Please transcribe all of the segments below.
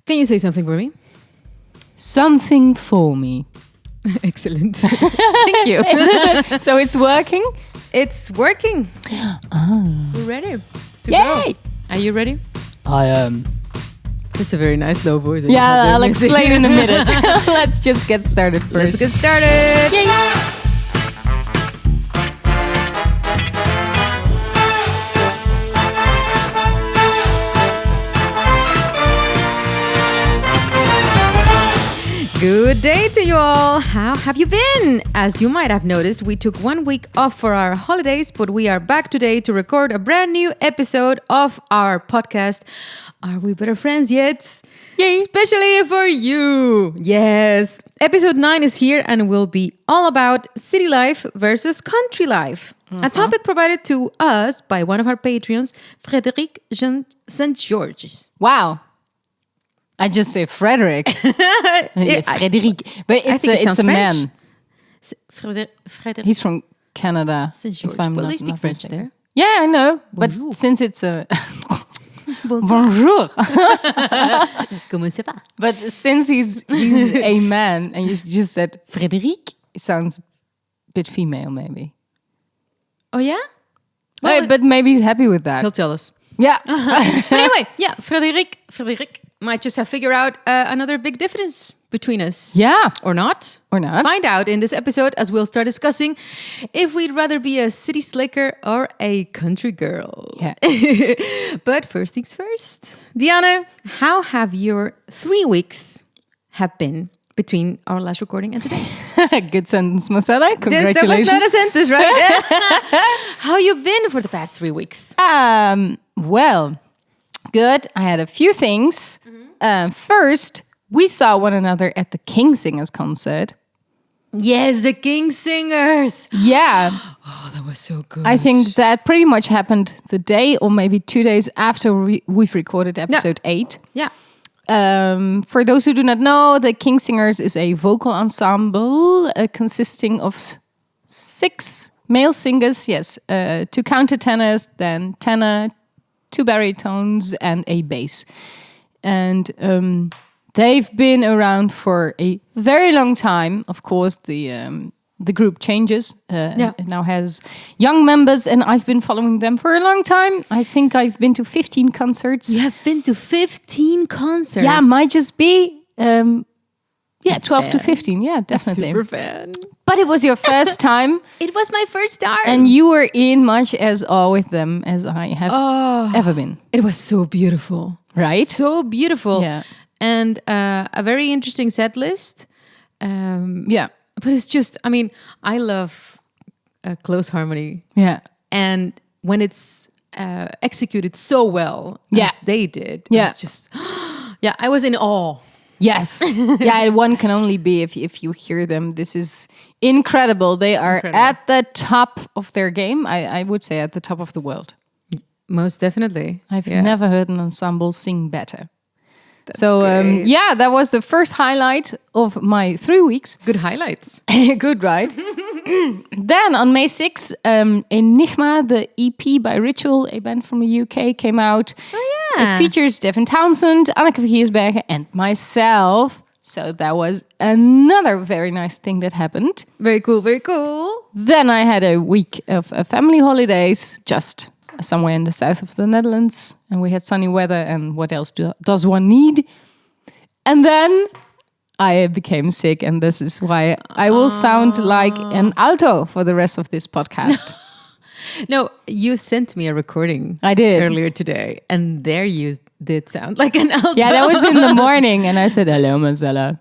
Can you say something for me? Something for me. Excellent. Thank you. So it's working? It's working. We're ready to Yay! go. Are you ready? I am. It's a very nice low voice. that you have Yeah, there, I'll Missy. explain in a minute. Let's just get started Let's first. get started. Yay! Good day to you all. How have you been? As you might have noticed, we took 1 week off for our holidays, but we are back today to record a brand new episode of our podcast. Are we better friends yet? Yay. Especially for you. Yes. Episode 9 is here and will be all about city life versus country life. A topic provided to us by one of our Patreons, Frédéric St. Georges. Wow. I just say Frederick. Frederic. But I think it it's sounds a French. man. Frédéric He's from Canada. St. if George. I'm Well, not- they speak not French mistaken. there. Yeah, I know. Bonjour. But since it's a... Bonjour. Bonjour. Comment ça va? But since he's a man and you just said Frederic, it sounds a bit female maybe. Oh, yeah? Well, but maybe he's happy with that. He'll tell us. Yeah. But anyway, yeah, Frédéric might just have figured out another big difference between us. Yeah. Or not. Or not. Find out in this episode as we'll start discussing if we'd rather be a city slicker or a country girl. Yeah. But first things first. Diana, how have your 3 weeks have been between our last recording and today? Good sentence, Marcella. That Congratulations. was not a sentence, right? How you been for the past 3 weeks? Well, good. I had a few things. First, we saw one another at the King Singers concert. Yes, the King Singers. Yeah. Oh, that was so good. I think that pretty much happened the day or maybe 2 days after we've recorded episode 8. Yeah. For those who do not know, the King Singers is a vocal ensemble consisting of 6 male singers, yes, 2 countertenors, then tenor, 2 baritones, and a bass. And they've been around for a very long time. Of course, the group changes. It now has young members, and I've been following them for a long time. I think I've been to 15 concerts. You have been to 15 concerts. Yeah, might just be 12 to 15. Yeah, definitely. Super fan. But it was your first time, It was my first time. and you were in much as awe with them as I have ever been. It was so beautiful. Right? So beautiful. Yeah. And a very interesting set list. Yeah. But it's just, I mean, I love close harmony. Yeah. And when it's executed so well as they did, it's just, I was in awe. Yes. Yeah, one can only be if you hear them. This is incredible. They are at the top of their game. I would say at the top of the world. Most definitely. I've never heard an ensemble sing better. That's So, great. that was the first highlight of my 3 weeks. Good highlights. Good, right? Then on May 6th, Enigma, the EP by Ritual, a band from the UK, came out. Oh, yeah. It features Devin Townsend, Anneke Viersbergen, and myself. So that was another very nice thing that happened. Very cool, very cool. Then I had a week of family holidays, just somewhere in the south of the Netherlands. And we had sunny weather, and what else does one need? And then I became sick, and this is why I will sound like an alto for the rest of this podcast. No, you sent me a recording. I did. Earlier today, and there you did sound like an alto. Yeah, that was in the morning, and I said, hello, Marcella.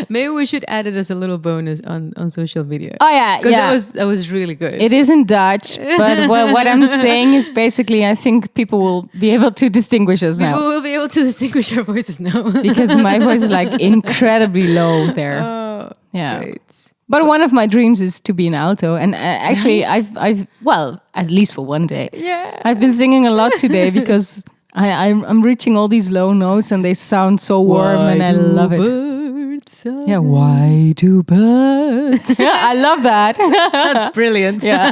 Maybe we should add it as a little bonus on social media. Oh, yeah, Because that was really good. It is in Dutch, but what I'm saying is basically I think people will be able to distinguish us People now. will be able to distinguish our voices now. Because my voice is like incredibly low there. Oh, Yeah. great. But one of my dreams is to be an alto. And actually, Right. I've at least for one day. Yeah. I've been singing a lot today because I'm reaching all these low notes and they sound so warm and I love it. Yeah, why do birds? I love that. That's brilliant. Yeah.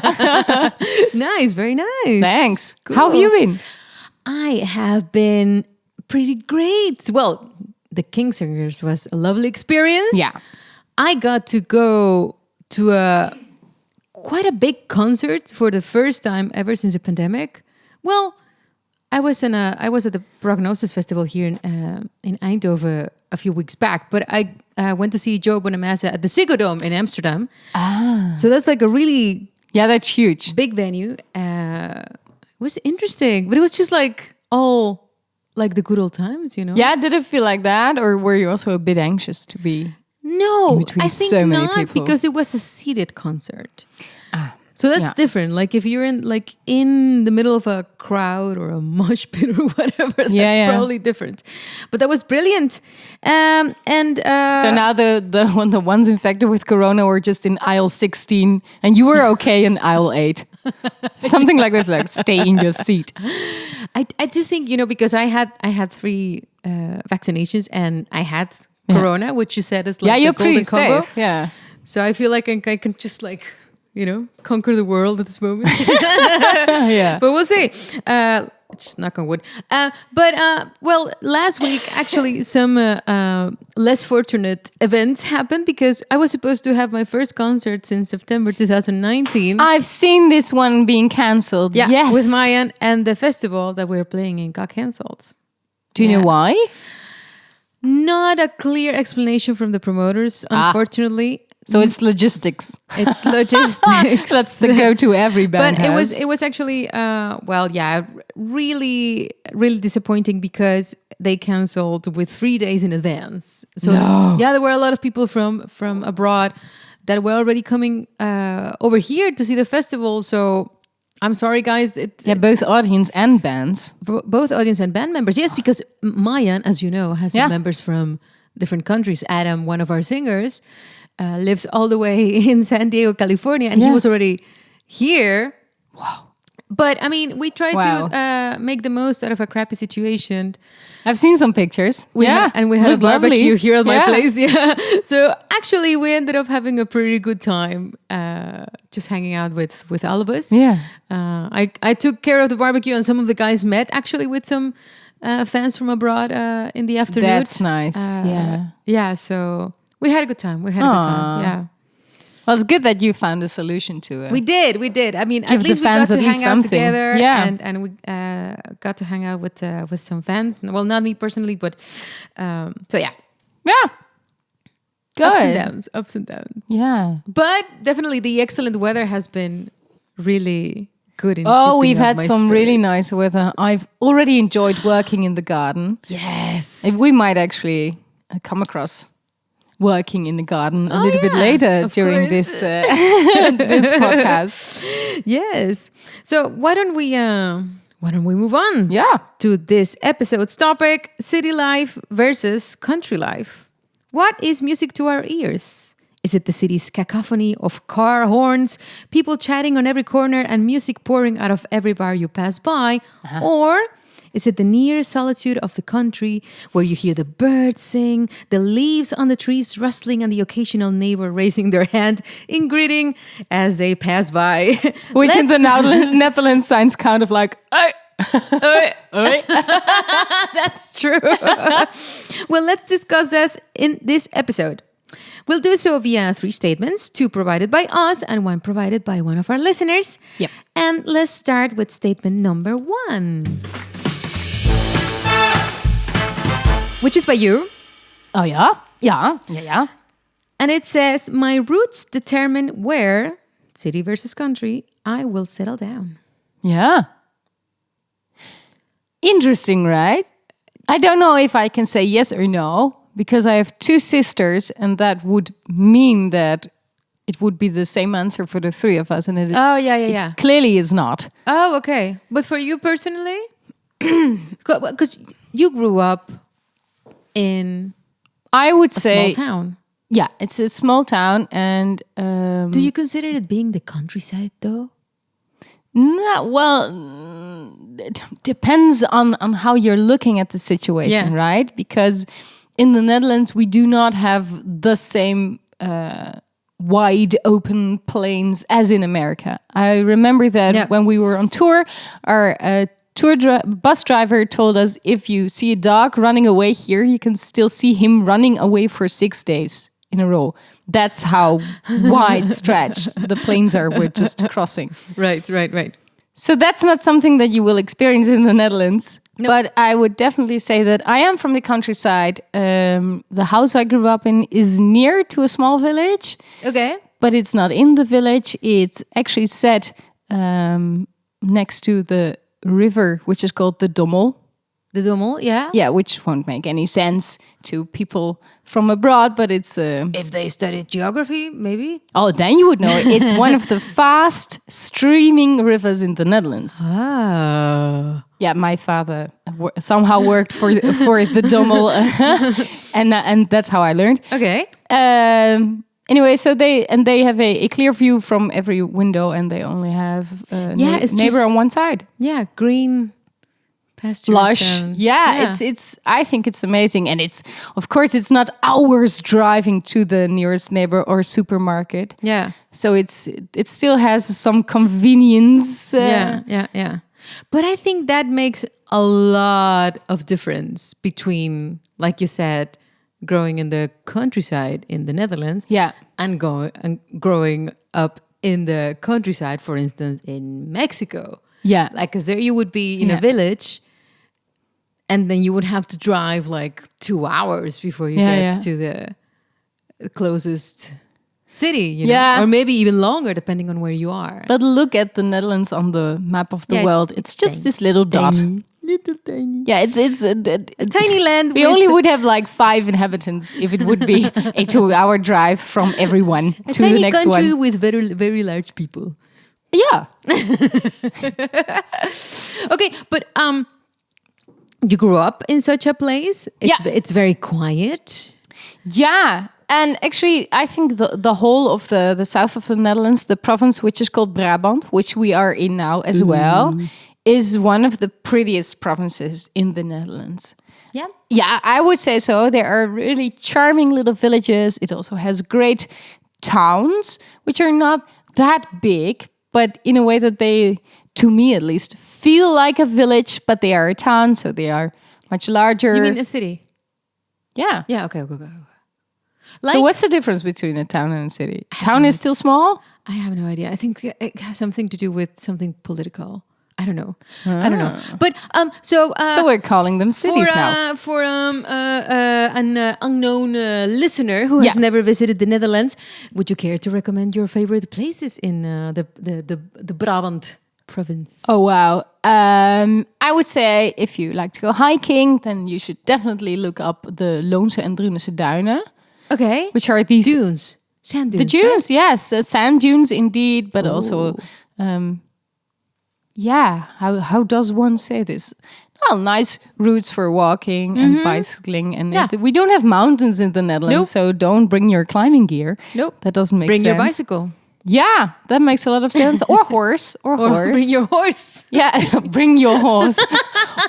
Nice, very nice. Thanks. Cool. How have you been? I have been pretty great. Well, the King Singers was a lovely experience. Yeah. I got to go to quite a big concert for the first time ever since the pandemic. Well, I was at the Prognosis Festival here in Eindhoven a few weeks back, but I went to see Joe Bonamassa at the Ziggo Dome in Amsterdam. So that's like a really that's huge. big venue. It was interesting, but it was just like all like the good old times, you know? Yeah, did it feel like that, or were you also a bit anxious to be? No, in between I think so many not, people? because it was a seated concert. So that's different. Like if you're in the middle of a crowd or a mosh pit or whatever, that's probably different. But that was brilliant. So now the ones infected with corona were just in aisle 16, and you were okay in aisle 8. Something like this, like stay in your seat. I do think, because I had 3 vaccinations and I had corona, which you said is like you're the golden pretty combo. safe. Yeah. So I feel like I can just conquer the world at this moment. Yeah. But we'll see. Just knock on wood. Well, last week, actually, some less fortunate events happened because I was supposed to have my first concert since September 2019. I've seen this one being cancelled. Yeah, Yes. with Mayan, and the festival that we were playing in got cancelled. Do you know why? Not a clear explanation from the promoters, unfortunately. So it's logistics. It's logistics. That's the go-to every band But has. it was actually really, really disappointing because they canceled with 3 days in advance. So there were a lot of people from abroad that were already coming over here to see the festival. So I'm sorry, guys. Both audience and bands. Both audience and band members. Yes, because Mayan, as you know, has some members from different countries. Adam, one of our singers, lives all the way in San Diego, California, and he was already here. Wow. But I mean, we tried to make the most out of a crappy situation. I've seen some pictures. We had a barbecue here at my place. Yeah. So actually, we ended up having a pretty good time, just hanging out with all of us. Yeah. I took care of the barbecue, and some of the guys met actually with some fans from abroad in the afternoon. That's nice. Yeah. So we had a good time. Yeah. Well, it's good that you found a solution to it. We did. I mean, at least we got to hang out together, and we got to hang out with some fans. Well, not me personally, but so yeah. Good. Ups and downs. Yeah, but definitely the excellent weather has been really good. We've had some really nice weather. I've already enjoyed working in the garden. Yes, we might actually come across working in the garden a little bit later during this this podcast. Yes. So why don't we move on? To this episode's topic: city life versus country life. What is music to our ears? Is it the city's cacophony of car horns, people chatting on every corner, and music pouring out of every bar you pass by, or is it the near solitude of the country where you hear the birds sing, the leaves on the trees rustling, and the occasional neighbor raising their hand in greeting as they pass by? Which in the Netherlands sounds kind of like, hey. That's true. Well, let's discuss this in this episode. We'll do so via 3 statements, 2 provided by us and 1 provided by one of our listeners. Yep. And let's start with statement number 1. Which is by you. Oh, yeah? Yeah. And it says, my roots determine where, city versus country, I will settle down. Yeah. Interesting, right? I don't know if I can say yes or no, because I have 2 sisters, and that would mean that it would be the same answer for the 3 of us. And it clearly is not. Oh, okay. But for you personally? Because you grew up in, I would say, small town. Yeah, it's a small town, and do you consider it being the countryside, though? No, well, it depends on how you're looking at the situation, right? Because in the Netherlands, we do not have the same wide open plains as in America. I remember that when we were on tour, our bus driver told us if you see a dog running away here, you can still see him running away for 6 days in a row. That's how wide stretched the plains are we're just crossing. Right. So that's not something that you will experience in the Netherlands. Nope. But I would definitely say that I am from the countryside. The house I grew up in is near to a small village. Okay. But it's not in the village. It's actually set next to the river, which is called the Dommel. The Dommel, yeah? Yeah, which won't make any sense to people from abroad, but it's... If they studied geography, maybe? Oh, then you would know. It's one of the fast streaming rivers in the Netherlands. Ah. Yeah, my father somehow worked for the Dommel, and that's how I learned. Okay. Anyway, so they have a clear view from every window, and they only have neighbor on one side. Yeah, green pastures. Lush. It's. I think it's amazing, and of course it's not hours driving to the nearest neighbor or supermarket. Yeah. So it still has some convenience. Yeah. But I think that makes a lot of difference between, like you said, growing in the countryside in the Netherlands, and growing up in the countryside, for instance, in Mexico. Yeah, like, because there you would be in a village, and then you would have to drive like 2 hours before you get to the closest city, you know, or maybe even longer, depending on where you are. But look at the Netherlands on the map of the world. It's just this little dot. Little tiny. Yeah, it's a tiny land. We only would have like 5 inhabitants if it would be a 2-hour drive from everyone to the next one. A tiny country with very, very large people. Yeah. Okay, but you grew up in such a place. It's very quiet. Yeah. And actually, I think the whole of the south of the Netherlands, the province which is called Brabant, which we are in now as well, is one of the prettiest provinces in the Netherlands. Yeah. Yeah, I would say so. There are really charming little villages. It also has great towns, which are not that big, but in a way that they, to me at least, feel like a village, but they are a town, so they are much larger. You mean a city? Yeah. Yeah, okay. Like, so what's the difference between a town and a city? Town is still small? I have no idea. I think it has something to do with something political. I don't know. I don't know. But so we're calling them cities now. For an unknown listener who has never visited the Netherlands, would you care to recommend your favorite places in the Brabant province? Oh wow! I would say if you like to go hiking, then you should definitely look up the Loonse and Drunense Duinen. Okay, which are these dunes, sand dunes? The dunes, right? Yes, sand dunes indeed, but also. How does one say this? Well, nice routes for walking and bicycling. And we don't have mountains in the Netherlands, so don't bring your climbing gear. Nope. That doesn't make sense. Bring your bicycle. Yeah, that makes a lot of sense. Or horse. Or horse. Bring your horse. Yeah, bring your horse.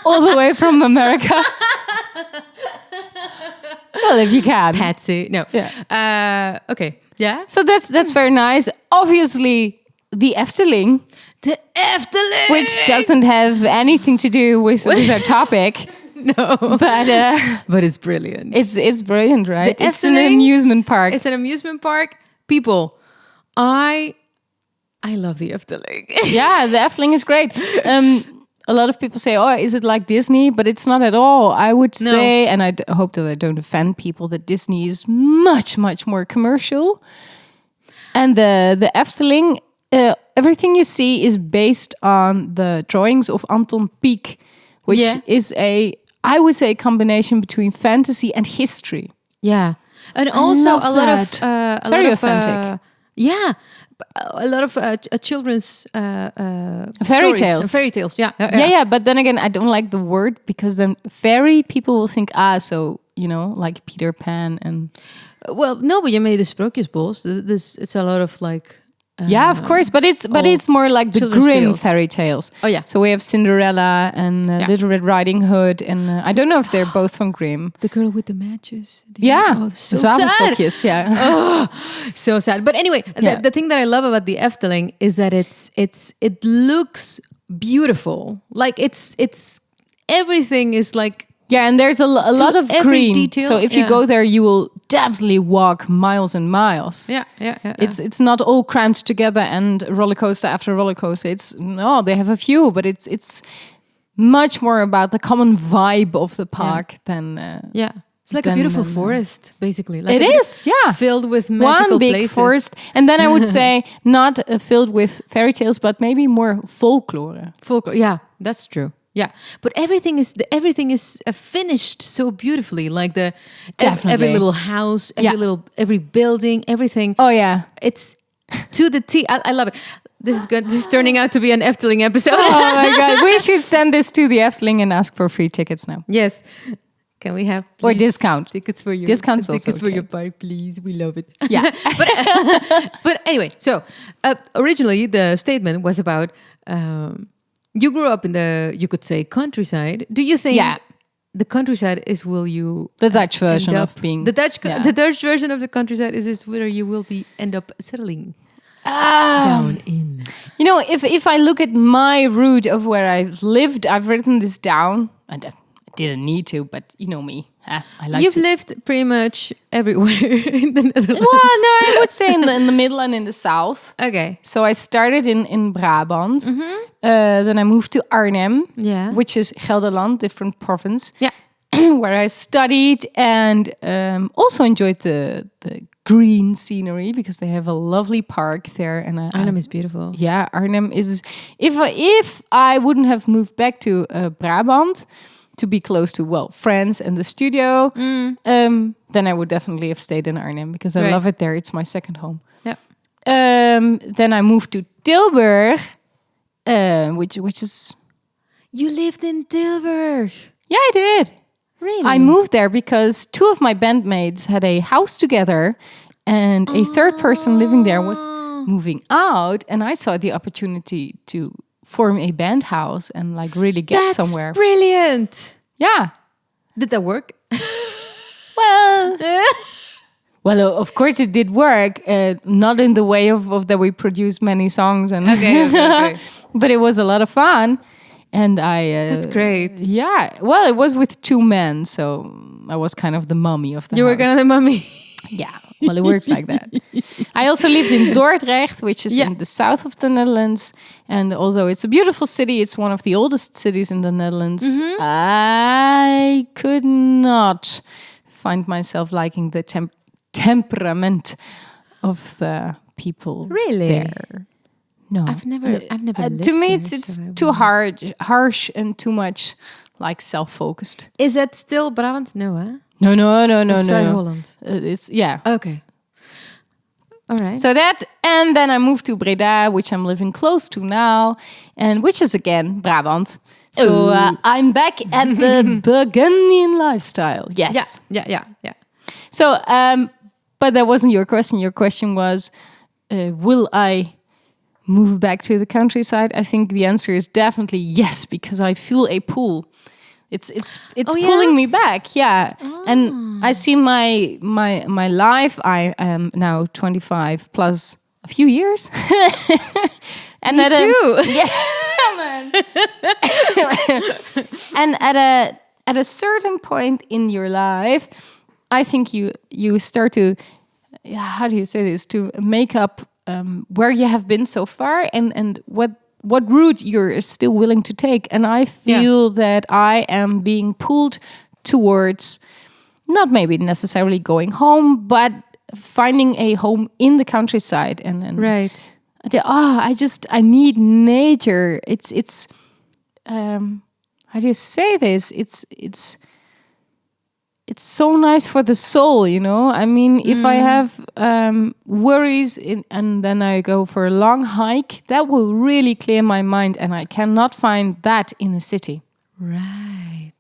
All the way from America. Well, if you can. Patsy. No. Yeah. Okay. Yeah. So that's very nice. Obviously, the Efteling. The Efteling! Which doesn't have anything to do with our topic. No. But it's brilliant. It's brilliant, right? It's an amusement park. It's an amusement park. People, I love the Efteling. Yeah, the Efteling is great. A lot of people say, oh, is it like Disney? But it's not at all. I would say, and I hope that I don't offend people, that Disney is much, much more commercial. And the Efteling... everything you see is based on the drawings of Anton Pieck, which is I would say a combination between fantasy and history. Yeah, and also a lot of very authentic. A lot of children's fairy tales. Fairy tales. Yeah. But then again, I don't like the word because then fairy people will think so like Peter Pan and. Well, no, but you made the Sprookjesbos. It's a lot of like. Yeah, of course, but it's more like the Grimm fairy tales. Oh yeah. So we have Cinderella and Little Red Riding Hood, and I don't know if they're both from Grimm. The girl with the matches. So sad. Oh, so sad. But anyway, the thing that I love about the Efteling is that it looks beautiful. Like it's everything is like Yeah, and there's a lot of every green. detail, So if you go there, you will definitely walk miles and miles. yeah. It's not all crammed together and roller coaster after roller coaster. They have a few, but it's much more about the common vibe of the park than It's like a beautiful forest, basically. Like it is, yeah, filled with magical one big places. forest, and then I would say not filled with fairy tales, but maybe more folklore. Folklore, yeah, that's true. Yeah, but everything is finished so beautifully. Like Definitely. every little house, every building, everything. Oh yeah. It's to the T. I love it. This is good. This is turning out to be an Efteling episode. Oh my god, we should send this to the Efteling and ask for free tickets now. Yes. Can we have or discount tickets for your discounts tickets also for your park, please? We love it. Yeah. But anyway, so originally the statement was about you grew up in you could say countryside. Do you think the countryside is the Dutch version of being the Dutch version of the countryside is where you will end up settling down in? You know, if I look at my route of where I've lived, I've written this down. And I didn't need to, but you know me. I like You've lived pretty much everywhere in the Netherlands. Well, no, I would say in the middle and in the south. Okay. So I started in Brabant. Then I moved to Arnhem, which is Gelderland, different province. Yeah. Where I studied and also enjoyed the green scenery because they have a lovely park there. And Arnhem is beautiful. Yeah, Arnhem is. If I wouldn't have moved back to Brabant to be close to friends and the studio, then I would definitely have stayed in Arnhem because I love it there. It's my second home. Yeah. Then I moved to Tilburg, which is. You lived in Tilburg. Yeah, I did. Really? I moved there because two of my bandmates had a house together and a third person living there was moving out. And I saw the opportunity to form a band house and like really get somewhere. That's brilliant. Yeah. Did that work? Well, of course it did work. Not in the way of that we produced many songs. And Okay. But it was a lot of fun. And that's great. Yeah. Well, it was with two men, so I was kind of the mummy of the house. You were kind of the mummy. Yeah. Well, it works like that. I also lived in Dordrecht, which is in the south of the Netherlands. And although it's a beautiful city, it's one of the oldest cities in the Netherlands. I could not find myself liking the temperament of the people there. No, I've never lived to me, there, it's so too harsh, and too much like self-focused. Is that still Brabant? No, huh? No. Holland. It's Okay. All right. So and then I moved to Breda, which I'm living close to now, and which is again Brabant. So I'm back at the Burgundian lifestyle. Yes. Yeah. So, but that wasn't your question. Your question was, will I move back to the countryside? I think the answer is definitely yes, because I feel a pull. It's pulling me back, and I see my life. I am now 25 plus a few years, and me too. Man. And at a certain point in your life, I think you start to, how do you say this, to make up where you have been so far and what route you're still willing to take. And I feel that I am being pulled towards not maybe necessarily going home, but finding a home in the countryside. And right. I need nature. It's how do you say this? It's so nice for the soul, you know? I mean, if I have worries and then I go for a long hike, that will really clear my mind, and I cannot find that in the city. Right.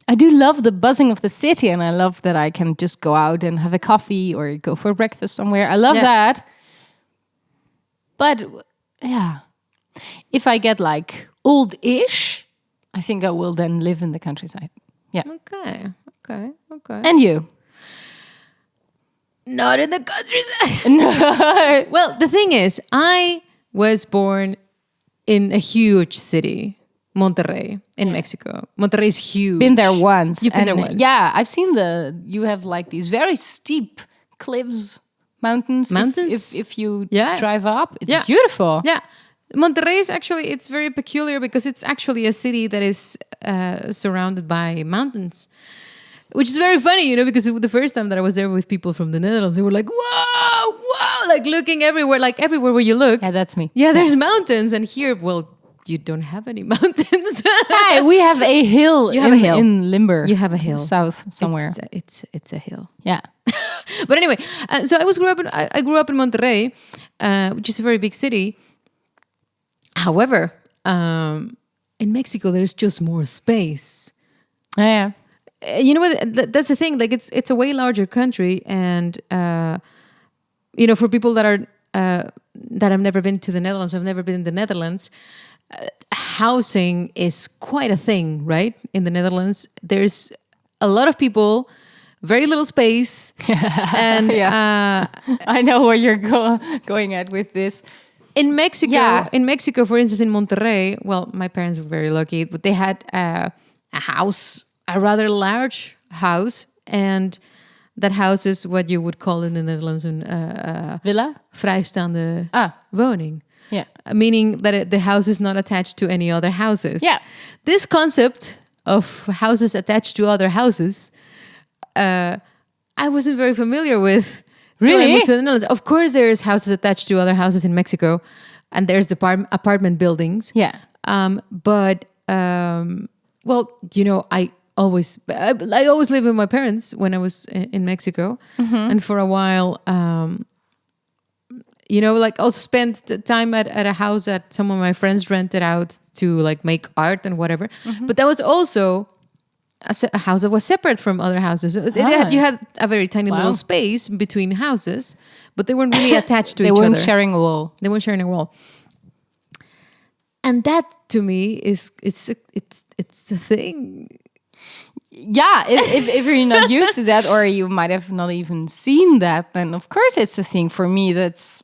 I do love the buzzing of the city, and I love that I can just go out and have a coffee or go for breakfast somewhere. I love that. But, yeah, if I get like old-ish, I think I will then live in the countryside. Yeah. Okay. And you? Not in the countryside. No. Well, the thing is, I was born in a huge city, Monterrey in Mexico. Monterrey is huge. Been there once. You've been there once. Yeah, I've seen you have like these very steep cliffs, mountains. Mountains? If you Yeah. drive up, it's Yeah. beautiful. Yeah. Monterrey is actually, it's very peculiar because it's actually a city that is surrounded by mountains, which is very funny, you know, because the first time that I was there with people from the Netherlands, they were like, whoa, whoa, like looking everywhere, like everywhere where you look. Yeah, that's me. Yeah, there's mountains. And here, well, you don't have any mountains. Hey, we have a hill. You have a hill. In Limburg. You have a hill. South somewhere. It's a hill. Yeah. But anyway, so I grew up in Monterrey, which is a very big city. However, in Mexico, there's just more space. Yeah. You know what? That's the thing. Like it's a way larger country, and you know, for people that are that have never been to the Netherlands, have never been in the Netherlands, housing is quite a thing, right? In the Netherlands, there's a lot of people, very little space, and I know where you're going at with this. In Mexico, Yeah. For instance, in Monterrey, well, my parents were very lucky, but they had a house, a rather large house, and that house is what you would call in the Netherlands a Villa? vrijstaande Ah. woning. Yeah. Meaning that the house is not attached to any other houses. Yeah. This concept of houses attached to other houses, I wasn't very familiar with. Till I Really? moved to the Netherlands. Of course, there's houses attached to other houses in Mexico, and there's the apartment buildings. Yeah. But well, you know, I always live with my parents when I was in Mexico, and for a while, you know, like also spent the time at a house that some of my friends rented out to like make art and whatever. But that was also a house that was separate from other houses. You had a very tiny little space between houses, but they weren't really attached to each other. They weren't sharing a wall. They weren't sharing a wall. And that to me is it's a thing. Yeah, if you're not used to that, or you might have not even seen that, then of course it's a thing. For me, that's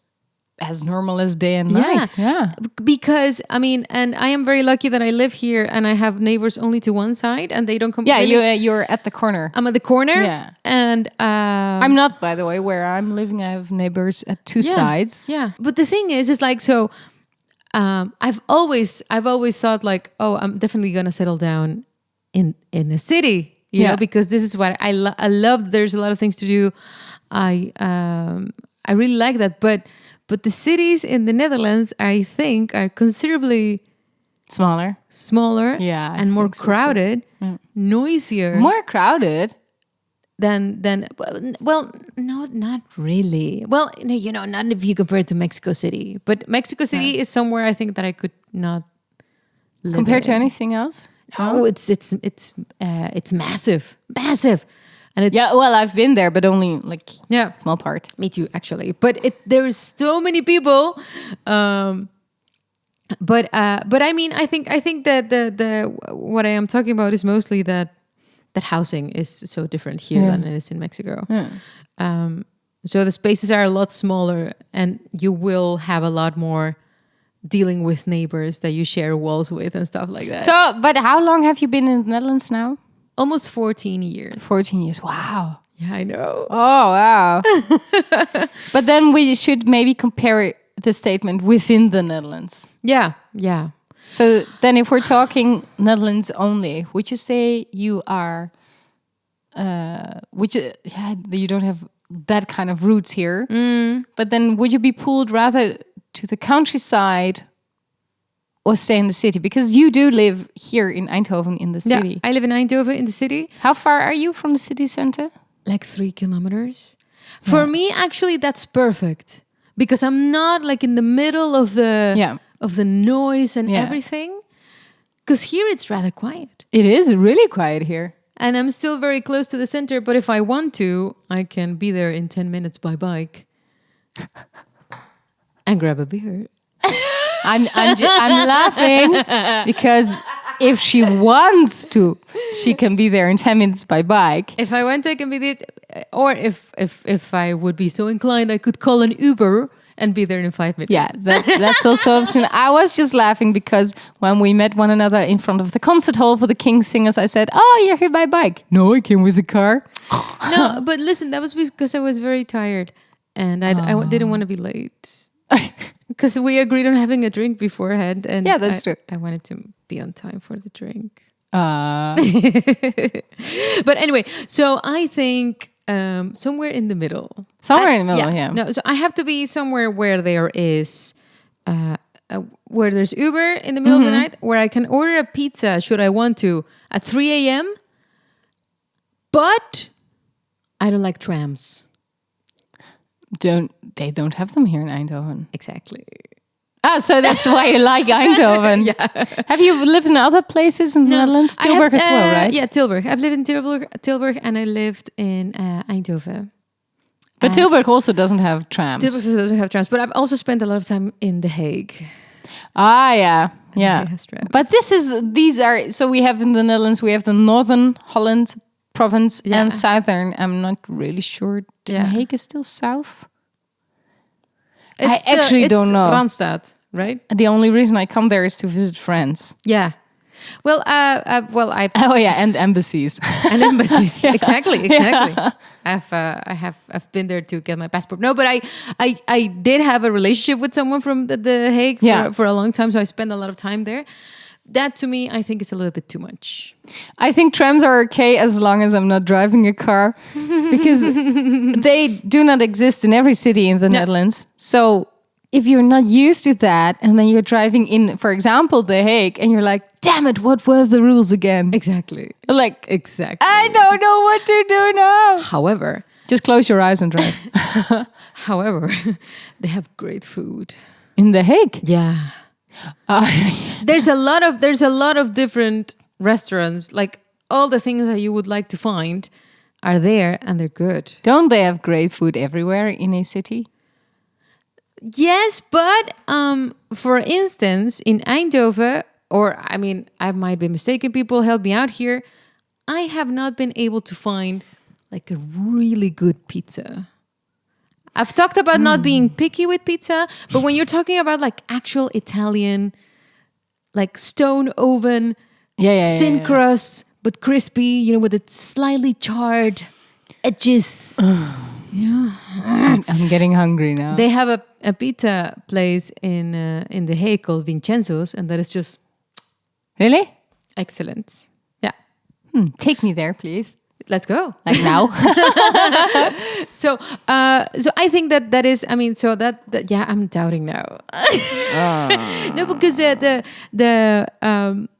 as normal as day and night. Yeah. Because I mean, and I am very lucky that I live here and I have neighbors only to one side, and they don't come. Yeah, you're at the corner. I'm at the corner. Yeah. And I'm not, by the way, where I'm living. I have neighbors at two sides. Yeah. But the thing is like so. I've always thought like, oh, I'm definitely gonna settle down in a city, you know, because this is what I love. There's a lot of things to do. I really like that, but the cities in the Netherlands, I think, are considerably smaller, yeah, and more crowded, noisier, more crowded than well, no, not really. Well, you know, not if you compare it to Mexico City, but Mexico City is somewhere I think that I could not live compared to in. anything else. No, it's massive, and it's Well, I've been there, but only like small part. Me too, actually. But there is so many people. But I mean, I think that the what I am talking about is mostly that housing is so different here than it is in Mexico. So the spaces are a lot smaller, and you will have a lot more dealing with neighbors that you share walls with and stuff like that. So, but how long have you been in the Netherlands now? Almost 14 years. 14 years. Wow. Yeah, I know. Oh, wow. But then we should maybe compare the statement within the Netherlands. Yeah. So then if we're talking Netherlands only, would you say you are, you don't have that kind of roots here, but then would you be pulled rather to the countryside or stay in the city? Because you do live here in Eindhoven in the city. Yeah, I live in Eindhoven in the city. How far are you from the city center? Like 3 kilometers. For me, actually, that's perfect. Because I'm not like in the middle of the noise and everything. Because here it's rather quiet. It is really quiet here. And I'm still very close to the center. But if I want to, I can be there in 10 minutes by bike. And grab a beer. I'm laughing because if she wants to, she can be there in 10 minutes by bike. If I want to, I can be there. Or if I would be so inclined, I could call an Uber and be there in 5 minutes. Yeah, that's also an option. I was just laughing because when we met one another in front of the concert hall for the King's Singers, I said, "Oh, you're here by bike." No, I came with the car. No, but listen, that was because I was very tired and I didn't want to be late. Because we agreed on having a drink beforehand. And yeah, that's true. I wanted to be on time for the drink. Uh, But anyway, so I think somewhere in the middle. Somewhere in the middle, yeah. No, so I have to be somewhere where there is, where there's Uber in the middle of the night, where I can order a pizza should I want to at 3 a.m. But I don't like trams. They don't have them here in Eindhoven. Exactly. Oh, so that's why you like Eindhoven. Yeah. Have you lived in other places in the Netherlands? I Tilburg have, as well, right? Yeah, Tilburg. I've lived in Tilburg and I lived in Eindhoven. But Tilburg also doesn't have trams. Tilburg doesn't have trams, but I've also spent a lot of time in The Hague. Ah, yeah. Yeah. It has trams. But these are, so we have in the Netherlands, we have the Northern Holland province and Southern. I'm not really sure. The Hague is still south. I actually don't know. Randstad, right? The only reason I come there is to visit friends. Yeah. Well, I Oh yeah, and embassies. and embassies. Exactly. I've been there to get my passport. No, but I did have a relationship with someone from the Hague for a long time, so I spent a lot of time there. That to me, I think is a little bit too much. I think trams are okay as long as I'm not driving a car, because they do not exist in every city in the Netherlands. So if you're not used to that, and then you're driving in, for example, The Hague, and you're like, damn it, what were the rules again? Exactly. Like, Exactly. I don't know what to do now. However, Just close your eyes and drive. however, they have great food. In The Hague? Yeah. There's a lot of different restaurants. Like all the things that you would like to find are there and they're good. Don't they have great food everywhere in a city? Yes, but for instance, in Eindhoven, or I mean, I might be mistaken, people help me out here. I have not been able to find like a really good pizza. I've talked about not being picky with pizza, but when you're talking about like actual Italian, like stone oven, thin crust, but crispy, you know, with its slightly charred edges. I'm getting hungry now. They have a pizza place in The Hague called Vincenzo's, and that is just Really? excellent. Yeah, Take me there, please. let's go. Like now? So I think that is. I mean, so that yeah, I'm doubting now. No, because the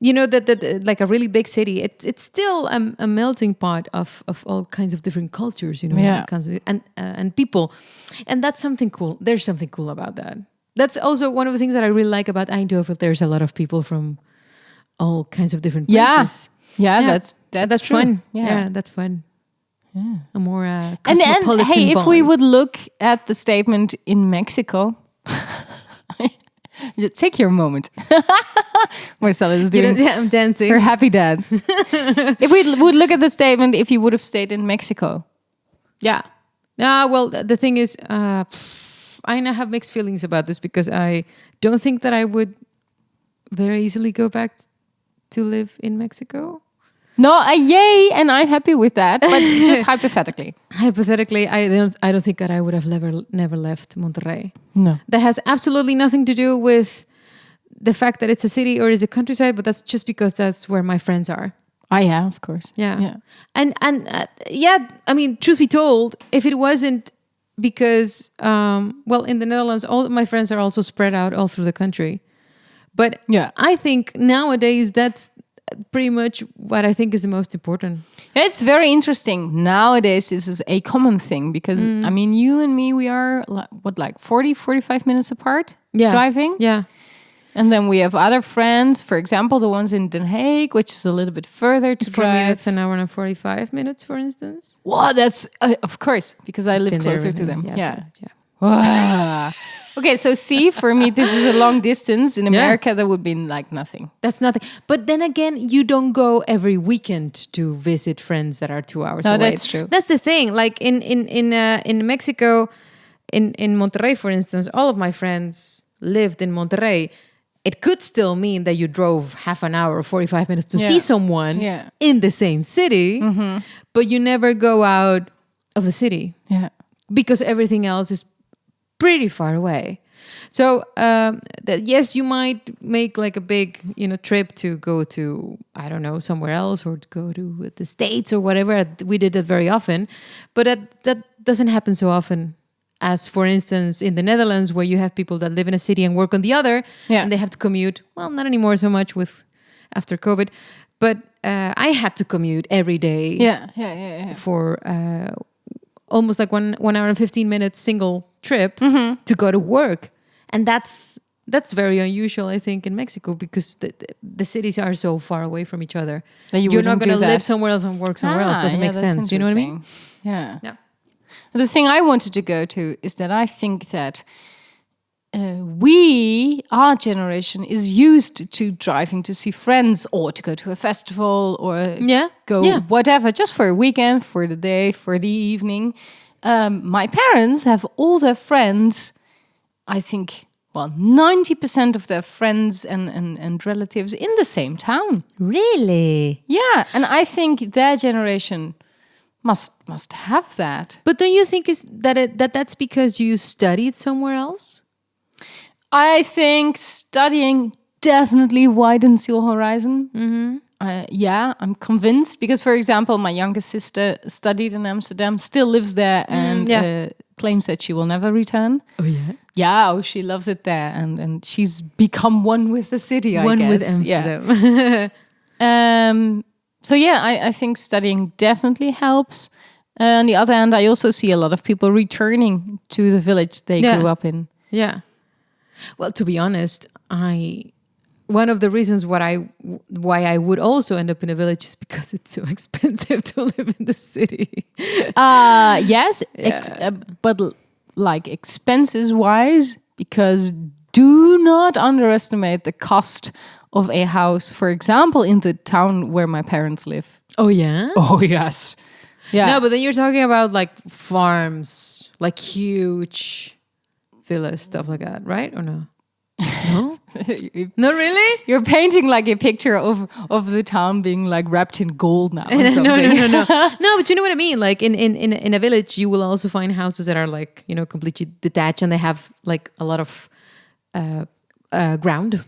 you know the like a really big city. It's still a melting pot of all kinds of different cultures. You know, Yeah. and people, and that's something cool. There's something cool about that. That's also one of the things that I really like about Eindhoven. There's a lot of people from all kinds of different places. Yeah, that's true. fun. Yeah. Yeah, that's fun. Yeah, a more And cosmopolitan hey, if we vibe. would look at the statement in Mexico, just take your moment. Marcella is doing I'm dancing. her happy dance. If we would look at the statement, if you would have stayed in Mexico, Yeah. Well, the thing is, I now have mixed feelings about this because I don't think that I would very easily go back to live in Mexico. no, yay, and I'm happy with that. But just hypothetically, Hypothetically, I don't think that I would have never left Monterrey. no. That has absolutely nothing to do with the fact that it's a city or is a countryside, but that's just because that's where my friends are. Ah, yeah, of course. Yeah. And yeah, I mean, truth be told, if it wasn't because, well, in the Netherlands, all my friends are also spread out all through the country. But Yeah. I think nowadays that's pretty much what I think is the most important. It's very interesting. Nowadays, this is a common thing because, I mean, you and me, we are, like 40, 45 minutes apart driving? Yeah. And then we have other friends, for example, the ones in Den Haag, which is a little bit further to For drive. me, that's an hour and 45 minutes, for instance. Wow, that's, of course, because I live Been there closer with to him. them. Yeah. Yeah. Wow. Okay, so see, for me, this is a long distance. In America, that would be like nothing. That's nothing. But then again, you don't go every weekend to visit friends that are 2 hours No, away. that's true. That's the thing. Like in Mexico, in Monterrey, for instance, all of my friends lived in Monterrey. It could still mean that you drove half an hour or 45 minutes to see someone in the same city, but you never go out of the city because everything else is pretty far away. So yes, you might make like a big, trip to go to, I don't know, somewhere else or to go to the States or whatever. We did that very often, but that doesn't happen so often as, for instance, in the Netherlands, where you have people that live in a city and work on the other, and they have to commute. Well, not anymore so much after COVID, but I had to commute every day. For almost like 1 hour and 15 minutes single trip to go to work. And that's very unusual, I think, in Mexico, because the cities are so far away from each other. You're not going to live somewhere else and work somewhere else. Doesn't make sense. You know what I mean? Yeah. The thing I wanted to go to is that I think that our generation is used to driving to see friends or to go to a festival or whatever, just for a weekend, for the day, for the evening. My parents have all their friends, I think, 90% of their friends and relatives in the same town. Really? Yeah, and I think their generation must have that. But don't you think that's because you studied somewhere else? I think studying definitely widens your horizon. I'm convinced because, for example, my youngest sister studied in Amsterdam, still lives there, and claims that she will never return. Oh yeah. Yeah, she loves it there, and she's become one with the city. One with Amsterdam. So I think studying definitely helps. On the other hand, I also see a lot of people returning to the village they grew up in. Yeah. Well, to be honest, one of the reasons why I would also end up in a village is because it's so expensive to live in the city. Yes, but like expenses wise, because do not underestimate the cost of a house, for example, in the town where my parents live. Oh yeah? Oh yes. Yeah. No, but then you're talking about like farms, like huge villas, stuff like that, right? Or no? No? Not really? You're painting like a picture of the town being like wrapped in gold now or something. No. No, but you know what I mean? Like in a village, you will also find houses that are like, completely detached and they have like a lot of ground.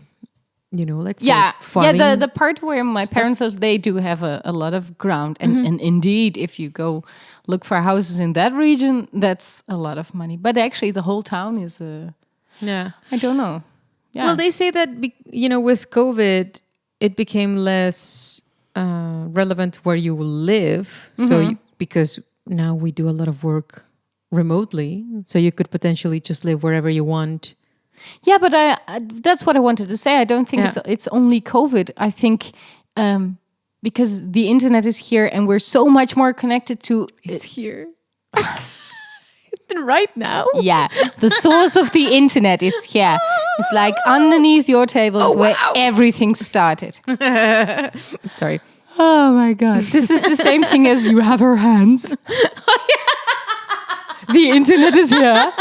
Like farming. The part where my parents live, they do have a lot of ground, and indeed, if you go look for houses in that region, that's a lot of money. But actually, the whole town is I don't know. Yeah. Well, they say that with COVID, it became less relevant where you will live. So because now we do a lot of work remotely, so you could potentially just live wherever you want. Yeah, but that's what I wanted to say. I don't think it's only COVID. I think because the internet is here and we're so much more connected to... It's here. Right now? Yeah, the source of the internet is here. It's like underneath your tables where everything started. Sorry. Oh my God. This is the same thing as you have her hands. The internet is here.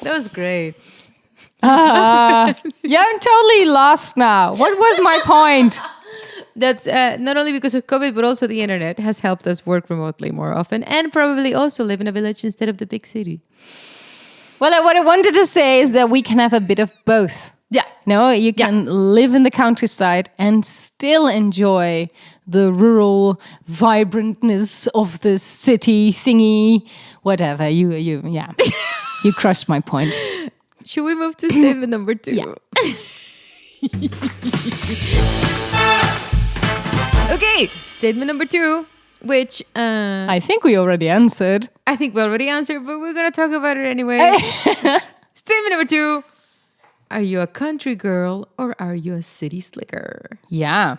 That was great. I'm totally lost now. What was my point? That's not only because of COVID, but also the internet has helped us work remotely more often and probably also live in a village instead of the big city. Well, what I wanted to say is that we can have a bit of both. Yeah. No, you can live in the countryside and still enjoy the rural vibrantness of the city thingy, whatever. You crushed my point. Should we move to statement number 2? Yeah. Okay, statement number 2, which... I think we already answered. I think we already answered, but we're going to talk about it anyway. Statement number 2. Are you a country girl or are you a city slicker? Yeah.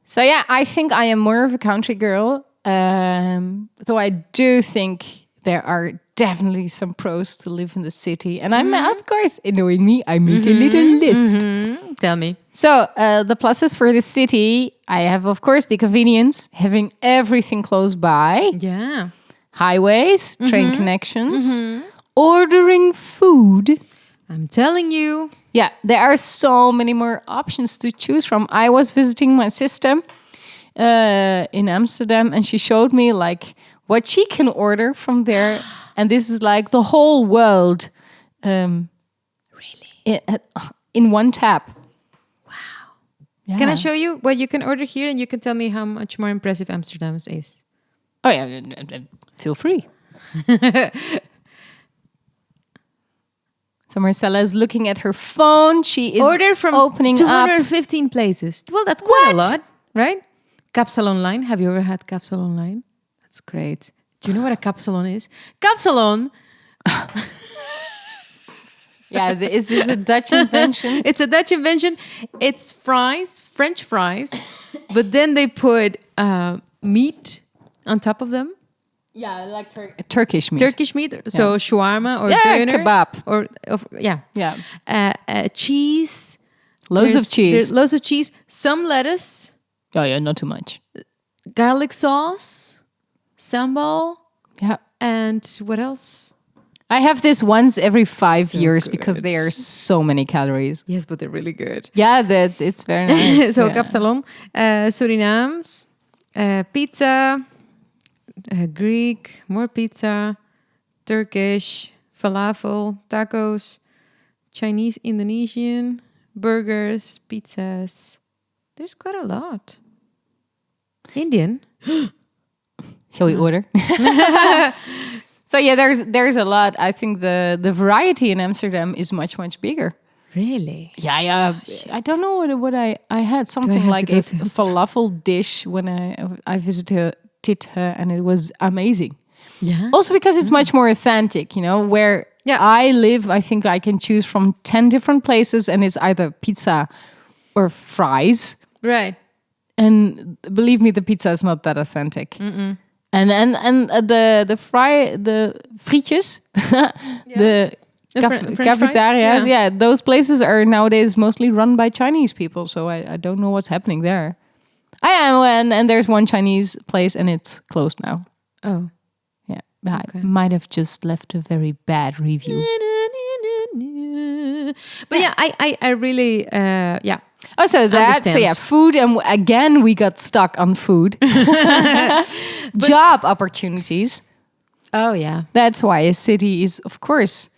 So I think I am more of a country girl. Though I do think there are definitely some pros to live in the city. And I'm, of course, knowing me, I made a little list. Tell me. So the pluses for the city, I have, of course, the convenience, having everything close by. Yeah. highways, train connections, ordering food. I'm telling you. Yeah, there are so many more options to choose from. I was visiting my sister in Amsterdam, and she showed me like what she can order from there, and this is like the whole world, really, in one tap. Wow. Yeah. Can I show you what you can order here, and you can tell me how much more impressive Amsterdam is? Oh yeah, feel free. So Marcella is looking at her phone. She is Order from opening 215 places. Well, that's quite a What? lot, right? Capsule Online. Have you ever had Capsule Online? That's great. Do you know what a capsulon is? Capsulon. Yeah, is this a Dutch invention? It's a Dutch invention. It's fries, French fries, but then they put meat on top of them. Yeah, like Turkish meat. Turkish meat, so shawarma or Yeah, döner. kebab. Or yeah. Cheese. Loads of There's cheese. loads of cheese. Some lettuce. Oh yeah, not too much. Garlic sauce. Sambal. Yeah. And what else? I have this once every 5 So years good. because there are so many calories. Yes, but they're really good. Yeah, it's very nice. So yeah. Capsalon, Surinaams, pizza, Greek, more pizza, Turkish, falafel, tacos, Chinese, Indonesian, burgers, pizzas. There's quite a lot. Indian. Shall we order? So yeah, there's a lot. I think the variety in Amsterdam is much bigger. Really? Yeah. I don't know what I had something have like to go a to falafel dish when I visited her, and it was amazing. Yeah. Also because it's much more authentic, where I live, I think I can choose from 10 different places and it's either pizza or fries. Right. And believe me, the pizza is not that authentic. And the frietjes, the French fries? cafetarias, Yeah. those places are nowadays mostly run by Chinese people. So I don't know what's happening there. I am, and there's one Chinese place and it's closed now. Oh. Yeah, I might have just left a very bad review. But yeah, I really, yeah. Oh, so Understand. food, and again we got stuck on food. Job opportunities. Oh, yeah. That's why a city is, of course,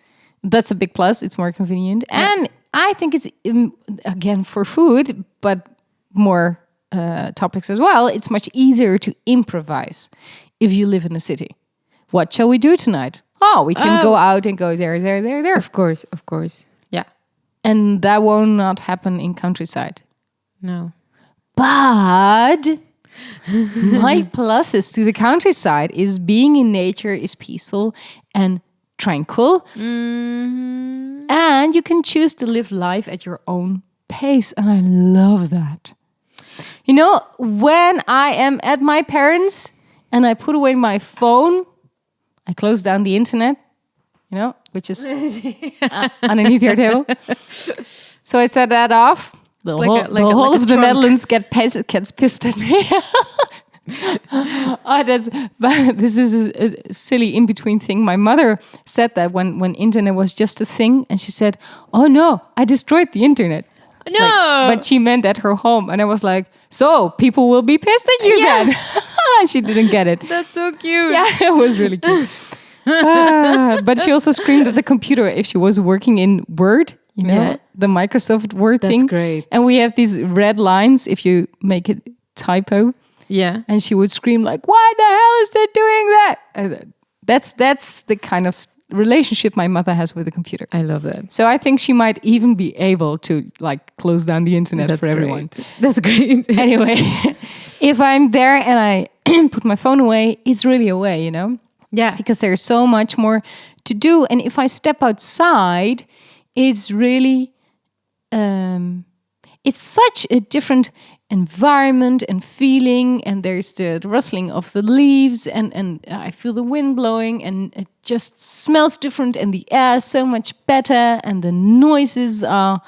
that's a big plus. It's more convenient, and I think it's again for food, but more topics as well. It's much easier to improvise if you live in a city. What shall we do tonight? Oh, we can go out and go there. Of course. Yeah. And that will not happen in countryside. No. But my pluses to the countryside is being in nature is peaceful and tranquil. And you can choose to live life at your own pace. And I love that. When I am at my parents' and I put away my phone, I close down the internet, which is underneath your table. So I set that off. The whole of the Netherlands gets pissed at me. This is a silly in-between thing. My mother said that when internet was just a thing, and she said, "Oh no, I destroyed the internet." No, but she meant at her home, and I was like, "So people will be pissed at you then?" She didn't get it. That's so cute. Yeah, it was really cute. But she also screamed at the computer if she was working in Word, the Microsoft Word thing. That's great. And we have these red lines if you make it typo. Yeah. And she would scream like, "Why the hell is that doing that?" That's the kind of relationship my mother has with the computer. I love that. So I think she might even be able to close down the internet for everyone. That's great. Anyway, if I'm there and I put my phone away, it's really away, Yeah. because there's so much more to do. And if I step outside, it's really, it's such a different environment and feeling, and there's the rustling of the leaves, and I feel the wind blowing, and it just smells different, and the air is so much better, and the noises are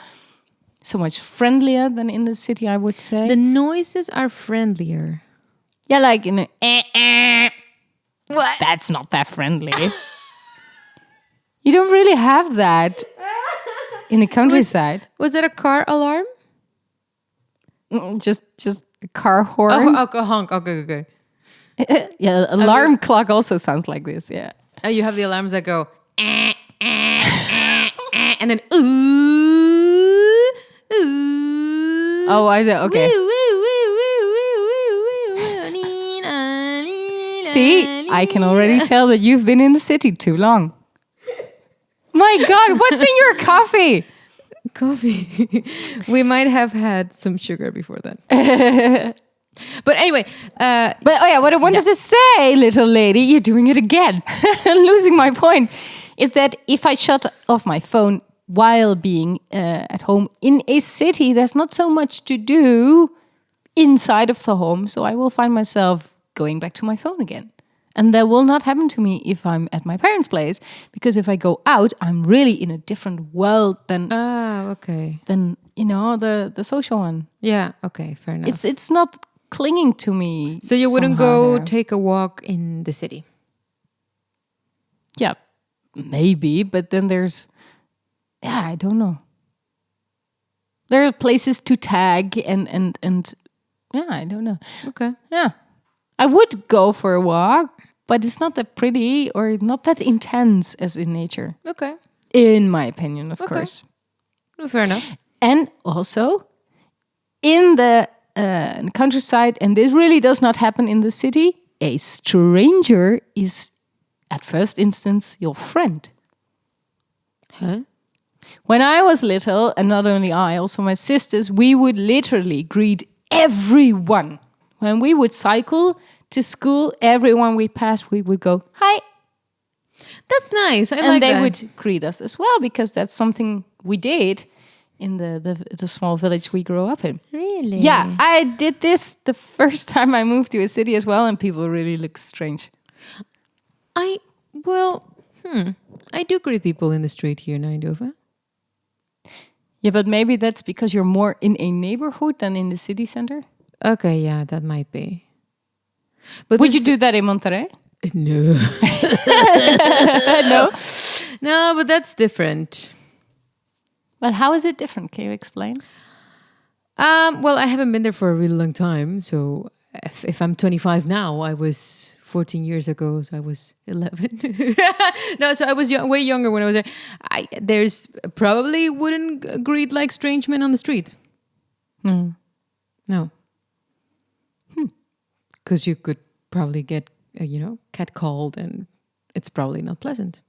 so much friendlier than in the city, I would say. The noises are friendlier. Yeah, like in a What? That's not that friendly. You don't really have that in the countryside. Was that a car alarm? Just a car horn. Oh, okay, honk. Okay. Yeah, alarm clock also sounds like this. Yeah. Oh, you have the alarms that go, and then ooh. Oh, I see. Okay. See, I can already tell that you've been in the city too long. My God, what's in your coffee? Coffee. We might have had some sugar before that. But anyway, what I wanted to say, little lady, you're doing it again. Losing my point is that if I shut off my phone while being at home in a city, there's not so much to do inside of the home. So I will find myself going back to my phone again. And that will not happen to me if I'm at my parents' place, because if I go out, I'm really in a different world than the social one. Yeah, okay, fair enough. It's not clinging to me. So you wouldn't go take a walk in the city? Yeah, maybe, but then I don't know. There are places to tag and I don't know. Okay. Yeah. I would go for a walk, but it's not that pretty or not that intense as in nature. Okay. In my opinion, of course. Well, fair enough. And also, in the countryside, and this really does not happen in the city, a stranger is, at first instance, your friend. Huh? When I was little, and not only I, also my sisters, we would literally greet everyone. When we would cycle to school, everyone we passed, we would go, hi. That's nice. I like that. And they would greet us as well, because that's something we did in the small village we grew up in. Really? Yeah, I did this the first time I moved to a city as well, and people really looked strange. I do greet people in the street here in Eindhoven. Yeah, but maybe that's because you're more in a neighborhood than in the city center. Okay, yeah, that might be. But would you do that in Monterrey? No. No? No, but that's different. Well, how is it different? Can you explain? Well, I haven't been there for a really long time. So if I'm 25 now, I was 14 years ago, so I was 11. No, so I was way younger when I was there. There's probably wouldn't greet like strange men on the street. No. Because you could probably get, catcalled, and it's probably not pleasant.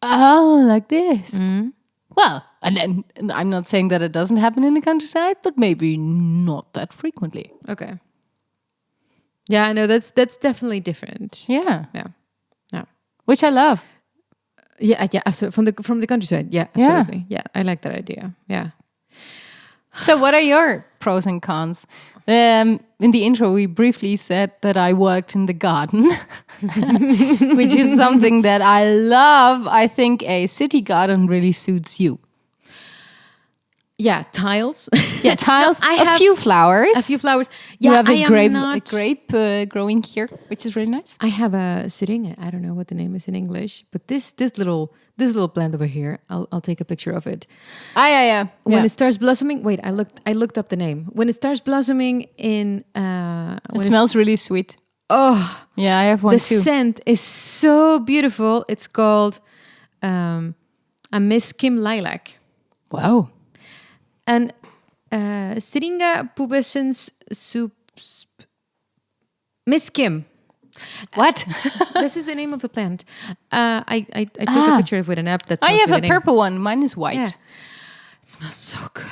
Oh, like this. Mm-hmm. Well, and then I'm not saying that it doesn't happen in the countryside, but maybe not that frequently. Okay. Yeah, I know that's definitely different. Yeah. Yeah. Which I love. Yeah, absolutely. From the countryside. Yeah, absolutely. Yeah, I like that idea. Yeah. So what are your pros and cons? In the intro, we briefly said that I worked in the garden, which is something that I love. I think a city garden really suits you. Yeah, tiles. Yeah, tiles. No, a few flowers. Yeah, you have a grape growing here, which is really nice. I have a seringa. I don't know what the name is in English, but this little plant over here. I'll take a picture of it. Yeah. When it starts blossoming. Wait, I looked up the name. When it starts blossoming in. It smells really sweet. Oh, yeah, I have one too. The scent is so beautiful. It's called a miskim lilac. Wow. And Syringa pubescens miskim. What? This is the name of the plant. I took a picture of it with an app that. I have a purple one. Mine is white. Yeah. It smells so good.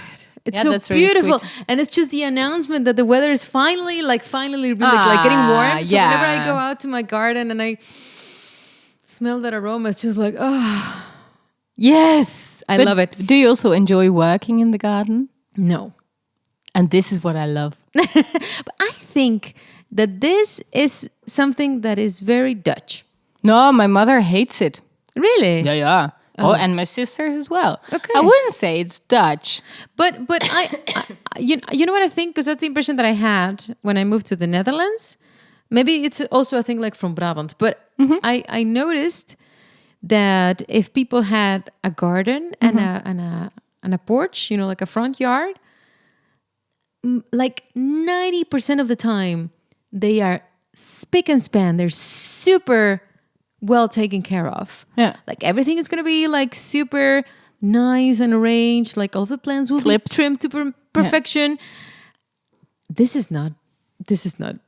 It's so beautiful, really sweet. And it's just the announcement that the weather is finally really getting warm. So whenever I go out to my garden and I smell that aroma, it's just like, oh, yes. I love it. Do you also enjoy working in the garden? No. And this is what I love. But I think that this is something that is very Dutch. No, my mother hates it. Really? Yeah. Oh, and my sisters as well. Okay. I wouldn't say it's Dutch. But I you know what I think? Because that's the impression that I had when I moved to the Netherlands. Maybe it's also a thing like from Brabant, but I noticed that if people had a garden and a porch, like a front yard, like 90% of the time they are spick and span. They're super well taken care of. Yeah. Like everything is going to be like super nice and arranged. Like all the plants will Clipped. be trimmed to perfection. This is not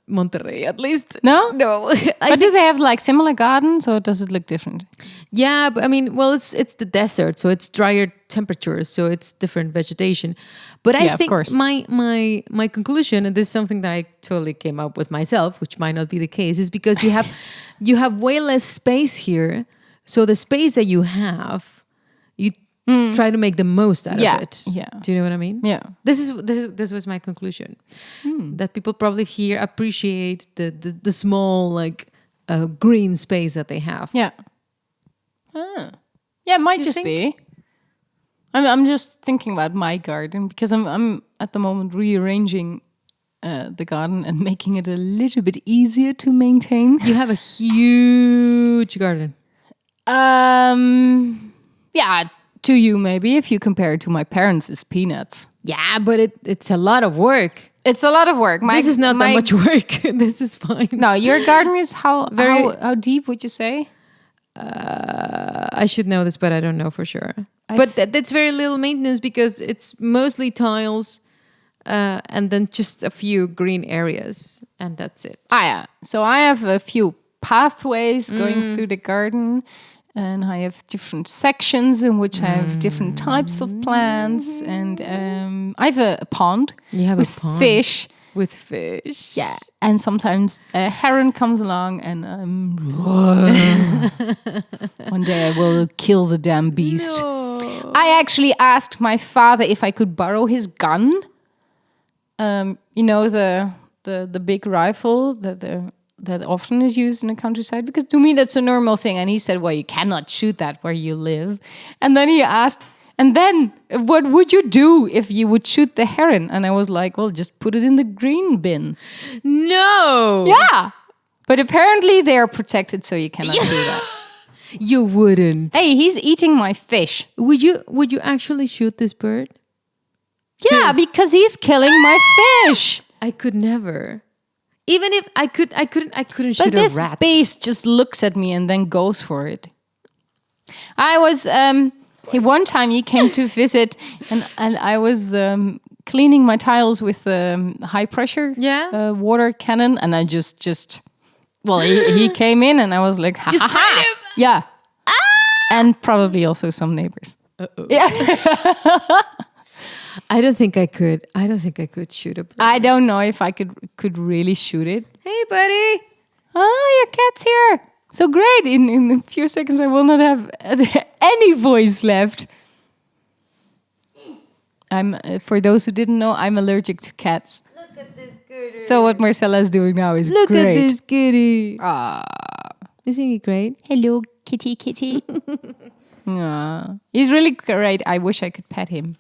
Monterrey, at least. No? No. But do they have like similar gardens, or does it look different? Yeah, but I mean, well, it's the desert, so it's drier temperatures, so it's different vegetation. But I Yeah, of think course. my conclusion, and this is something that I totally came up with myself, which might not be the case, is because you have way less space here. So the space that you have, you try to make the most out Yeah, of it. yeah. Do you know what I mean? Yeah. This was my conclusion. That people probably here appreciate the small like green space that they have. Yeah. Ah. Yeah, it might You just think? be. I'm just thinking about my garden because I'm at the moment rearranging the garden and making it a little bit easier to maintain. You have a huge garden. Yeah, to you maybe if you compare it to my parents, it's peanuts. Yeah, but it's a lot of work. It's a lot of work. This is not that much work. This is fine. No, your garden is how Very- how deep would you say? I should know this, but I don't know for sure. But that's very little maintenance because it's mostly tiles and then just a few green areas, and that's it. Ah, yeah. So I have a few pathways going through the garden, and I have different sections in which I have different types of plants, and I have a pond You have with a pond fish. with fish. Yeah, and sometimes a heron comes along, and one day I will kill the damn beast. No. I actually asked my father if I could borrow his gun. You know, the big rifle that often is used in the countryside, because to me that's a normal thing. And he said, well, you cannot shoot that where you live. And then he asked, and then what would you do if you would shoot the heron? And I was like, well, just put it in the green bin. No. Yeah. But apparently they are protected, so you cannot do that. You wouldn't. Hey, he's eating my fish. Would you actually shoot this bird? Yeah, because he's killing my fish. I could never. Even if I couldn't But shoot this a rat. beast just looks at me and then goes for it. I was he came to visit, and I was cleaning my tiles with high pressure water cannon, and I just well he came in and I was like, ha, You ha, sprayed ha. him? Yeah, and probably also some neighbors. Yeah. I don't think I could. I don't think I could shoot a bird. I don't know if I could really shoot it. Hey, buddy. Oh, your cat's here. So great. In a few seconds, I will not have any voice left. For those who didn't know, I'm allergic to cats. Look at this kitty. So what Marcella is doing now is Look great. at this kitty. Ah. Isn't he great? Hello, kitty. He's really great. I wish I could pet him.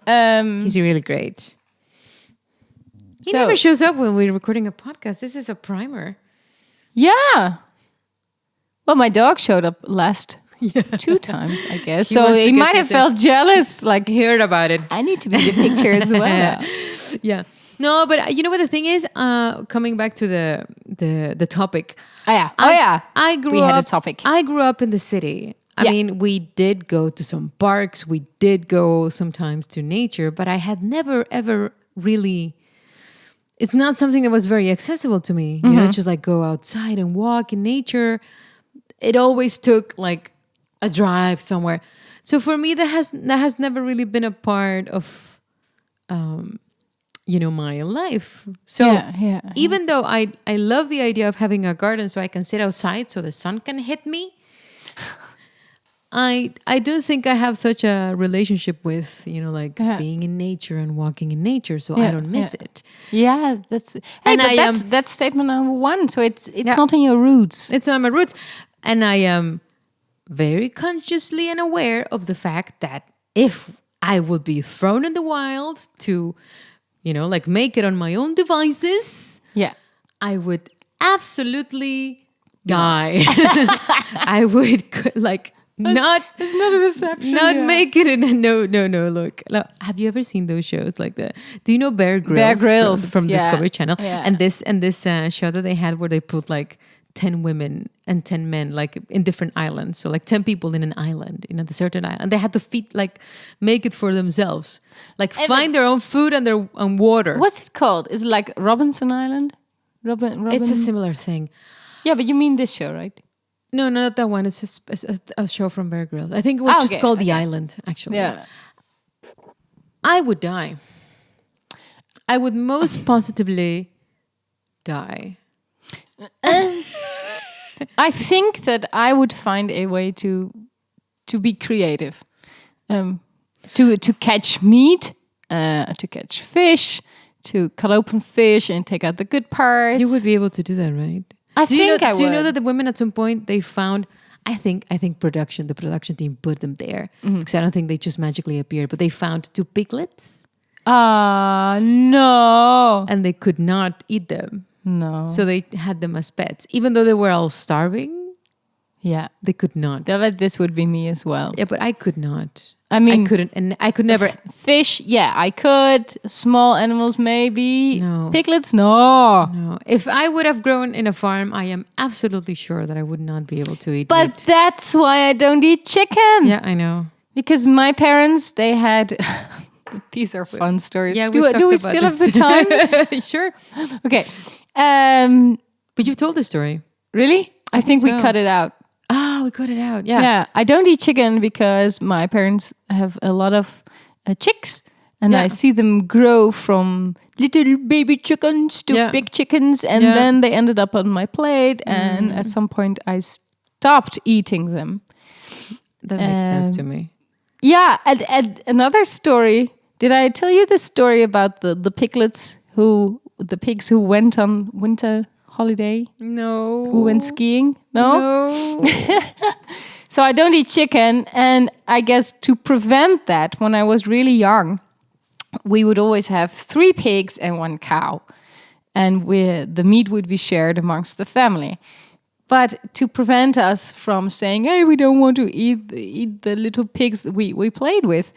He's really great. He never shows up when we're recording a podcast. This is a primer. Yeah. Well, my dog showed up last 2 times, I guess. So wants to he get might to have felt jealous. Like, Heard about it. I need to be in the picture as well. Yeah. No, but you know what the thing is? Coming back to the topic. Oh yeah. I grew We up. had a topic. I grew up in the city. I mean, we did go to some parks. We did go sometimes to nature, but I had never ever really. It's not something that was very accessible to me. You know, just like go outside and walk in nature. It always took like a drive somewhere. So for me, that has never really been a part of, my life. So even though I love the idea of having a garden so I can sit outside so the sun can hit me, I don't think I have such a relationship with, being in nature and walking in nature, so I don't miss it. Yeah, that's that's statement number 1. So it's not in your roots. It's on my roots. And I am very consciously and aware of the fact that if I would be thrown in the wild to, make it on my own devices, I would absolutely die. I would not. It's not a reception. Not make it in a no. Look, have you ever seen those shows like the? Do you know Bear Grylls? Bear Grylls from Discovery Channel, yeah. and this show that they had where they put like 10 women and 10 men like in different islands. So like 10 people in an island, in a deserted island, and they had to make it for themselves, like find their own food and their own water. What's it called? Is it like Robinson Island? Robin. It's a similar thing. Yeah, but you mean this show, right? No, not that one. It's a show from Bear Grylls. I think it was just called The Island, actually. Yeah. I would die. I would most positively die. I think that I would find a way to be creative, to catch meat, to catch fish, to cut open fish and take out the good parts. You would be able to do that, right? Do you know that the women at some point they found? I think the production team put them there because I don't think they just magically appeared. But they found 2 piglets. No. And they could not eat them. No. So they had them as pets, even though they were all starving. Yeah, they could not. This would be me as well. Yeah, but I could not. I mean, I couldn't, and I could never. Fish, yeah, I could. Small animals, maybe. No. Piglets, no. No. If I would have grown in a farm, I am absolutely sure that I would not be able to eat But meat. that's why I don't eat chicken. Yeah, I know. Because my parents, they had... These are fun stories. Yeah, do we still have the time? Sure. Okay. But you've told the story. Really? I think we so. cut it out. Ah, we cut it out. Yeah. Yeah, I don't eat chicken because my parents have a lot of chicks, and I see them grow from little baby chickens to big chickens, and then they ended up on my plate, and at some point I stopped eating them. That makes sense to me. Yeah, and another story. Did I tell you the story about the pigs who went on winter holiday? No. Who went skiing? No. So I don't eat chicken, and I guess to prevent that, when I was really young, we would always have 3 pigs and 1 cow, and the meat would be shared amongst the family. But to prevent us from saying, "Hey, we don't want to eat the little pigs that we played with,"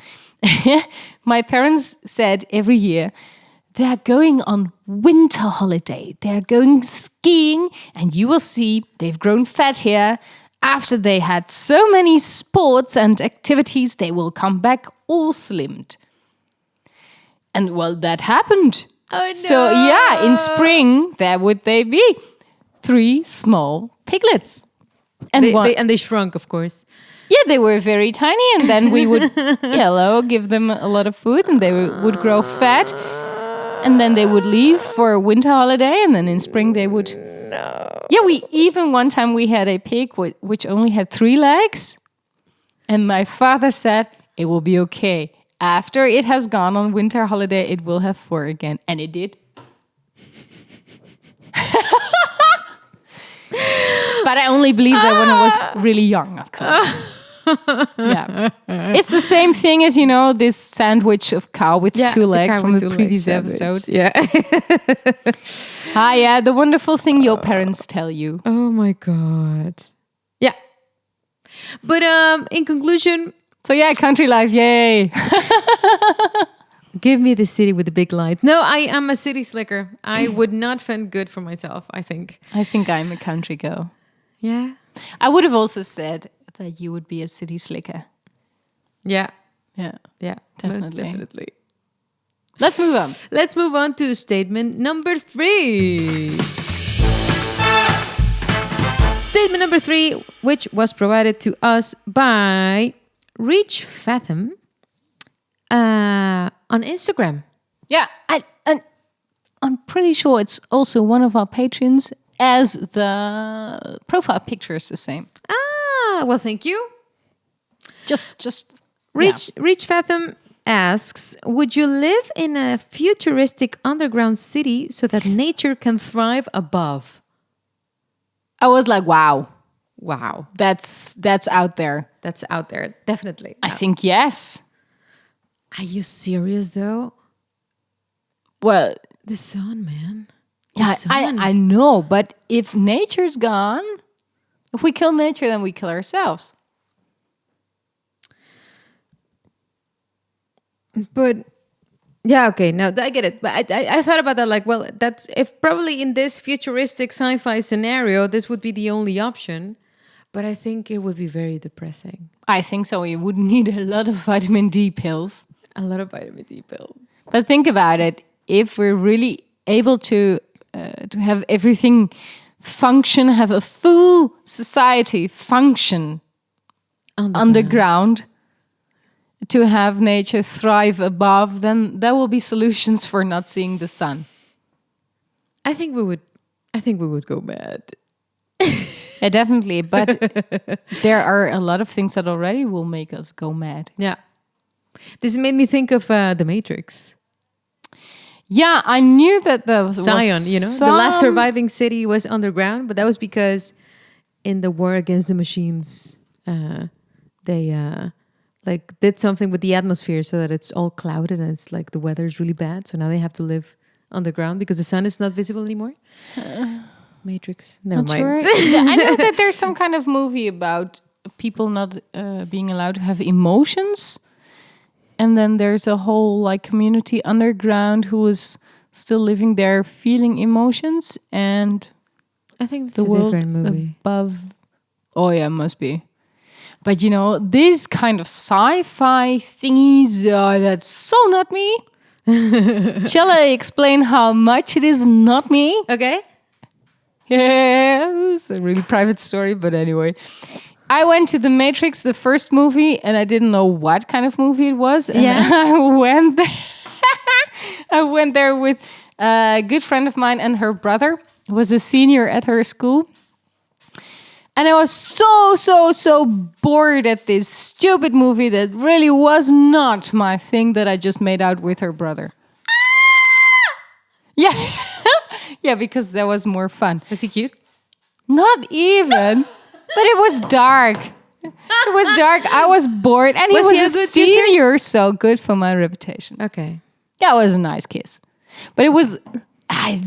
my parents said every year, "They're going on winter holiday. They're going skiing, and you will see they've grown fat here. After they had so many sports and activities, they will come back all slimmed." And well, that happened. Oh no! So yeah, in spring, there would they be 3 small piglets, and they shrunk, of course. Yeah, they were very tiny, and then we would give them a lot of food, and they would grow fat. And then they would leave for a winter holiday, and then in spring they would... No. Yeah, one time we had a pig which only had 3 legs. And my father said, "It will be okay. After it has gone on winter holiday, it will have 4 again." And it did. But I only believed that when I was really young, of course. Yeah, it's the same thing as this sandwich of cow with 2 legs from the previous episode. Yeah. Yeah, the wonderful thing your parents tell you. Oh my god. Yeah. But in conclusion, so yeah, country life, yay! Give me the city with the big lights. No, I am a city slicker. I would not fend good for myself, I think. I think I'm a country girl. Yeah. I would have also said that you would be a city slicker. Yeah. Yeah. Yeah. Definitely. Most definitely. Let's move on. Let's move on to statement number 3. Statement number 3, which was provided to us by Rich Fathom on Instagram. Yeah. And I'm pretty sure it's also one of our patrons, as the profile picture is the same. Ah, well, thank you. Just Rich Fathom asks, would you live in a futuristic underground city so that nature can thrive above? I was like, wow. Wow. That's out there. That's out there, definitely. I think yes. Are you serious though? Well, The sun, man. Yeah, I know, but if nature's gone, if we kill nature, then we kill ourselves. But yeah, okay, no, I get it. But I thought about that like, well, that's if probably in this futuristic sci-fi scenario, this would be the only option. But I think it would be very depressing. I think so. You would need a lot of vitamin D pills. A lot of vitamin D pills. But think about it. If we're really able to have everything function, have a full society function underground, to have nature thrive above, then there will be solutions for not seeing the sun. I think we would go mad. Yeah, definitely. But there are a lot of things that already will make us go mad. Yeah. This made me think of The Matrix. Yeah, I knew that the Zion, the last surviving city was underground, but that was because in the war against the machines, they like did something with the atmosphere so that it's all clouded and it's like the weather is really bad. So now they have to live underground because the sun is not visible anymore. Matrix, never mind. Sure. Yeah, I know that there's some kind of movie about people not being allowed to have emotions. And then there's a whole like community underground who is still living there, feeling emotions, and I think it's the a world different movie. Above. Oh yeah, must be. But these kind of sci-fi thingies, that's so not me. Shall I explain how much it is not me? Okay. Yeah, it's a really private story, but anyway. I went to The Matrix, the first movie, and I didn't know what kind of movie it was. And I went there. I went there with a good friend of mine and her brother, who was a senior at her school. And I was so bored at this stupid movie that really was not my thing that I just made out with her brother. Yeah. Yeah, because that was more fun. Was he cute? Not even. But it was dark. It was dark. I was bored. And he was a good senior, so good for my reputation. Okay. That was a nice kiss. But it was... I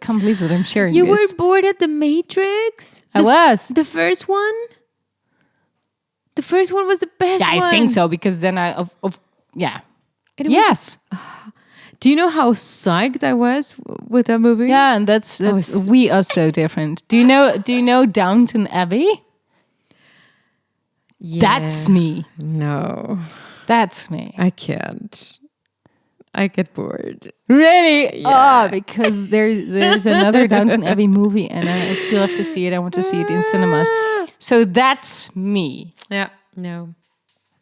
can't believe that I'm sharing You this. were bored at The Matrix? I was. The first one? The first one was the best one. Yeah, I think so, because then yeah. Yes. Do you know how psyched I was with that movie? Yeah, and that's we are so different. Do you know Downton Abbey? Yeah. That's me. No. That's me. I can't. I get bored. Really? Yeah. Oh, because there's another Downton Abbey movie and I still have to see it. I want to see it in cinemas. So that's me. Yeah. No.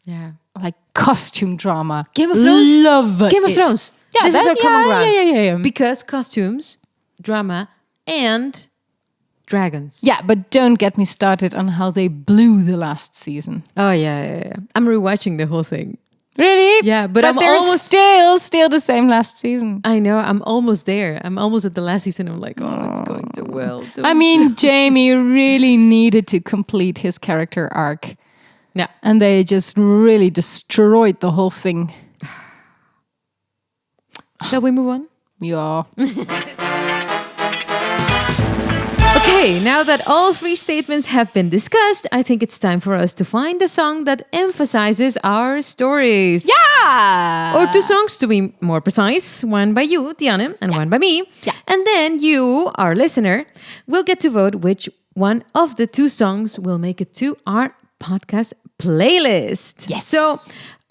Yeah. Like costume drama. Game of Thrones? Love it. Game of Thrones. Yeah, this is our common ground. Yeah. Because costumes, drama, and dragons. Yeah, but don't get me started on how they blew the last season. Oh, yeah. I'm rewatching the whole thing. Really? Yeah, but I'm there's almost still the same last season. I know. I'm almost there. I'm almost at the last season. I'm like, oh, it's going so well. I mean, Jamie really needed to complete his character arc. Yeah. And they just really destroyed the whole thing. Shall we move on? Yeah. Okay, now that all three statements have been discussed, I think it's time for us to find a song that emphasizes our stories. Yeah! Or two songs to be more precise. One by you, Diana, and one by me. Yeah. And then you, our listener, will get to vote which one of the two songs will make it to our podcast playlist. Yes. So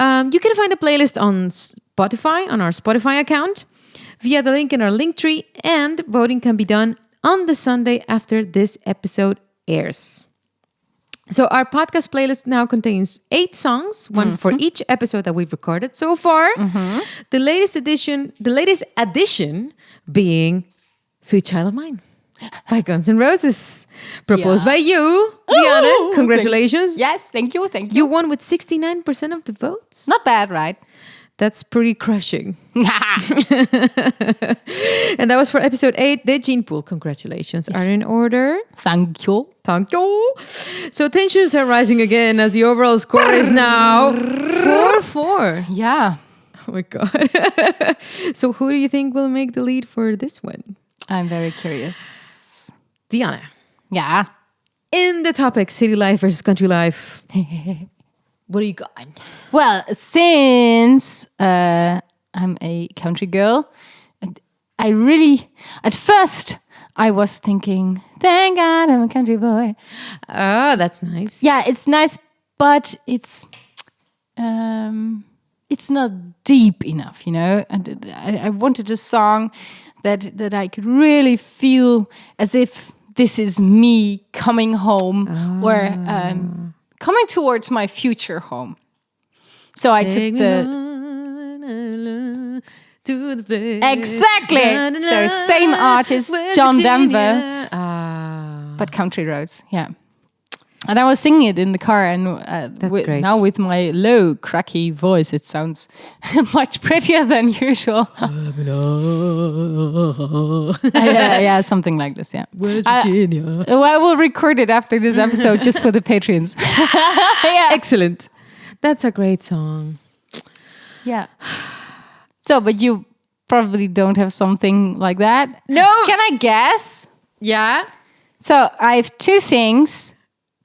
you can find the playlist on Spotify, on our Spotify account, via the link in our link tree, and voting can be done on the Sunday after this episode airs. So our podcast playlist now contains 8 songs, one for each episode that we've recorded so far. The latest addition being Sweet Child of Mine by Guns N' Roses. Proposed by you, Diana. Congratulations. Yes, thank you. You won with 69% of the votes. Not bad, right? That's pretty crushing. And that was for episode 8, the Gene Pool. Congratulations are in order. Thank you. Thank you. So tensions are rising again as the overall score is now 4-4. Yeah. Oh my God. So who do you think will make the lead for this one? I'm very curious. Diana, Yeah. in the topic city life versus country life, what do you got? Well, since I'm a country girl, I really, at first, I was thinking, thank God I'm a country boy. Oh, that's nice. Yeah, it's nice, but it's not deep enough, you know. And I wanted a song that I could really feel as if this is me coming home or coming towards my future home. So I took the to the place. exactly. So same artist, John Denver, but country roads. Yeah. And I was singing it in the car, and great. now with my low, cracky voice, it sounds much prettier than usual. Yeah, something like this. Yeah. Where's Virginia? I will record it after this episode just for the patrons. Yeah. Excellent. That's a great song. Yeah. So, but you probably don't have something like that. No. Can I guess? Yeah. So I have two things.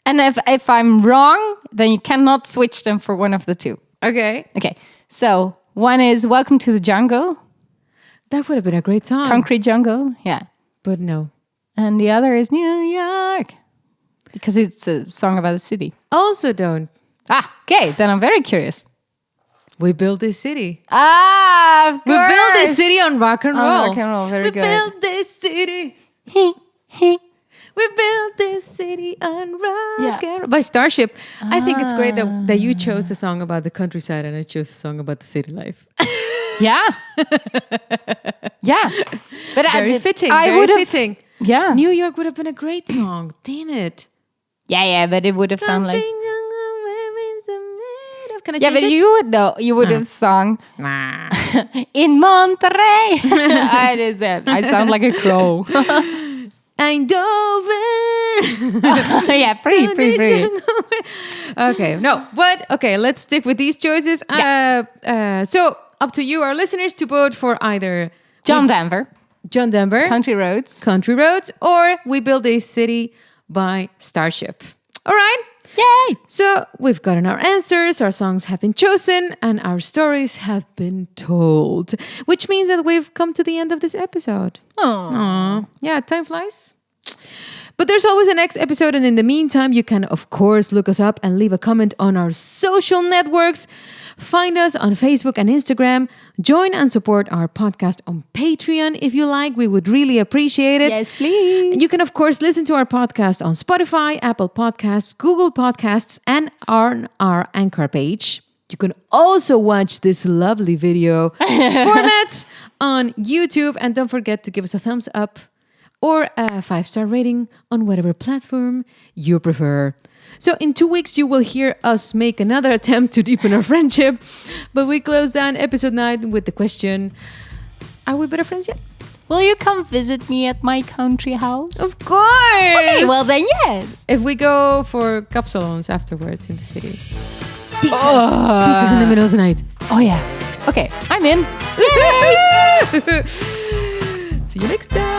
And if I'm wrong, then you cannot switch them for one of the two. Okay. Okay. So one is Welcome to the Jungle. That would have been a great song. Concrete Jungle. Yeah. But no. And the other is New York. Because it's a song about the city. Also don't. Okay. Then I'm very curious. We built this city. Of We built this city on rock and roll. On rock and roll. Very we good. built this city. We built this city on rock and roll. By Starship. I think it's great that you chose a song about the countryside and I chose a song about the city life. Yeah. Yeah. But Very fitting. I Very would have, fitting. Yeah. New York would have been a great song. Damn it. Yeah, but it would have sounded like... Can I Yeah, change but it? you would know. You would have sung in Monterrey. I sound like a crow. Eindhoven. Yeah, pretty. Okay, no, but okay, let's stick with these choices. So up to you, our listeners, to vote for either John Denver, Country Country Roads. or We Build a City by Starship. All right. Yay! So we've gotten our answers, our songs have been chosen, and our stories have been told, which means that we've come to the end of this episode. Aww. Yeah, time flies. But there's always a next episode, and in the meantime, you can, of course, look us up and leave a comment on our social networks. Find us on Facebook and Instagram. Join and support our podcast on Patreon if you like. We would really appreciate it. Yes, please. You can, of course, listen to our podcast on Spotify, Apple Podcasts, Google Podcasts, and on our Anchor page. You can also watch this lovely video format on YouTube. And don't forget to give us a thumbs up or a 5-star rating on whatever platform you prefer. So in 2 weeks, you will hear us make another attempt to deepen our friendship. But we close down episode 9 with the question, are we better friends yet? Will you come visit me at my country house? Of course! Okay, well then yes. If we go for capsalons afterwards in the city. Pizzas in the middle of the night. Oh yeah. Okay, I'm in. See you next time.